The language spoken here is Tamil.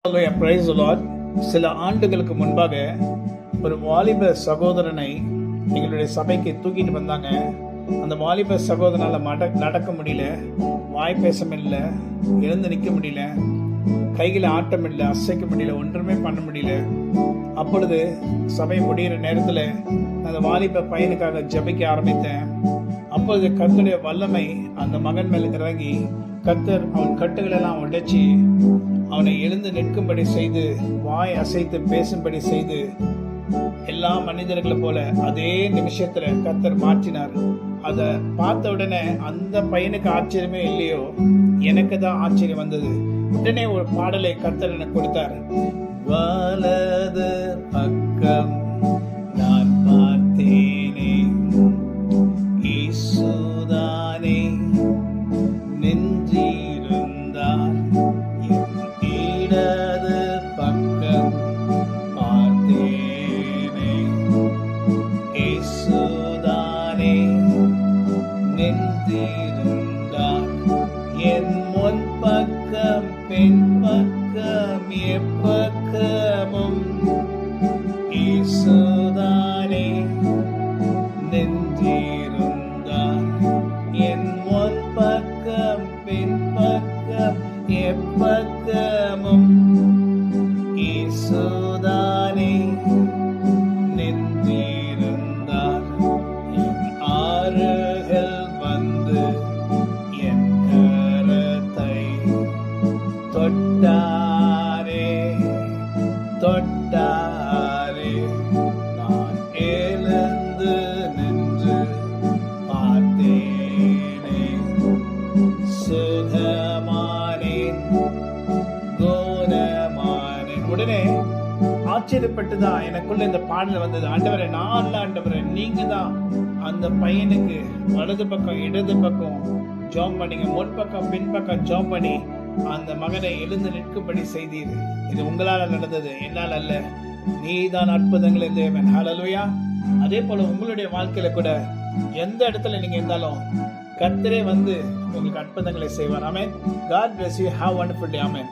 Praise the Lord. சில ஆண்டுகளுக்கு முன்பாக ஒரு வாலிப சகோதரனை எங்களுடைய சபைக்கு தூக்கிட்டு வந்தாங்க. அந்த வாலிப சகோதரனால நடக்க முடியல, வாய் பேச முடியல, எழுந்து நிற்க முடியல, கையில் ஆட்டம் இல்லை, அசைக்க முடியல, ஒன்றுமே பண்ண முடியல. அப்பொழுது சபை முடிகிற நேரத்தில் அந்த வாலிப பையனுக்காக ஜெபிக்க ஆரம்பித்தேன். அப்பொழுது கர்த்தருடைய வல்லமை அந்த மகன் மேல் இறங்கி கர்த்தர் அவன் கட்டுகளெல்லாம் உடைச்சி அவனை எழுந்து நிற்கும்படி செய்து, வாய் அசைத்து பேசும்படி செய்து, எல்லா மனிதர்களை போல அதே நிமிஷத்துல கர்த்தர் மாற்றினார். அதை பார்த்த உடனே அந்த பையனுக்கு ஆச்சரியமே இல்லையோ, எனக்கு தான் ஆச்சரியம் வந்தது. உடனே ஒரு பாடலை கர்த்தர் எனக்கு கொடுத்தார். வலது பக்கம் நான் பார்த்தேனே, இயேசுதானே நின்றிருந்தார். இடது பக்கம் பார்த்தேனே, இயேசுதானே நின்றிருந்தார். என் முன் பக்கம் பின் பக்கம் எப்பக்கமும் இயேசுதானே நின்றிருந்தார். என் முன் பக்கம் பின் பக்கம் எப்பக்கமும் இயேசுதானே நின்றிருந்தார். என் அருகில் வந்து என் கரத்தை தொட்டாரே தொட்டாரே. நான் எழுந்து நின்று பார்த்தேனே, சுகமானேன் குணமானேன். உடனே ஆச்சரியப்பட்டுதான் எனக்குள்ள இந்த பாடல் வந்தது. ஆண்டவரே, நான் இல்ல ஆண்டவரே, நீங்க தான் அந்த பையனுக்கு வலது பக்கம் இடது பக்கம் ஜாம் பண்ணீங்க, முன் பக்கம் பின் பக்கம் ஜாம் பண்ணி அந்த மகனை எழுந்து நிற்கும்படி செய்தீர். இது உங்களால நடந்தது, என்னால் அல்ல. நீதான் அற்புதங்களின் தேவன். ஹல்லேலூயா. அதே போல உங்களுடைய வாழ்க்கையில கூட எந்த இடத்துல நீங்க இருந்தாலும் கர்த்தரே வந்து உங்களுக்கு அற்புதங்களை செய்வார். ஆமென். God bless you. Have a wonderful day. Amen.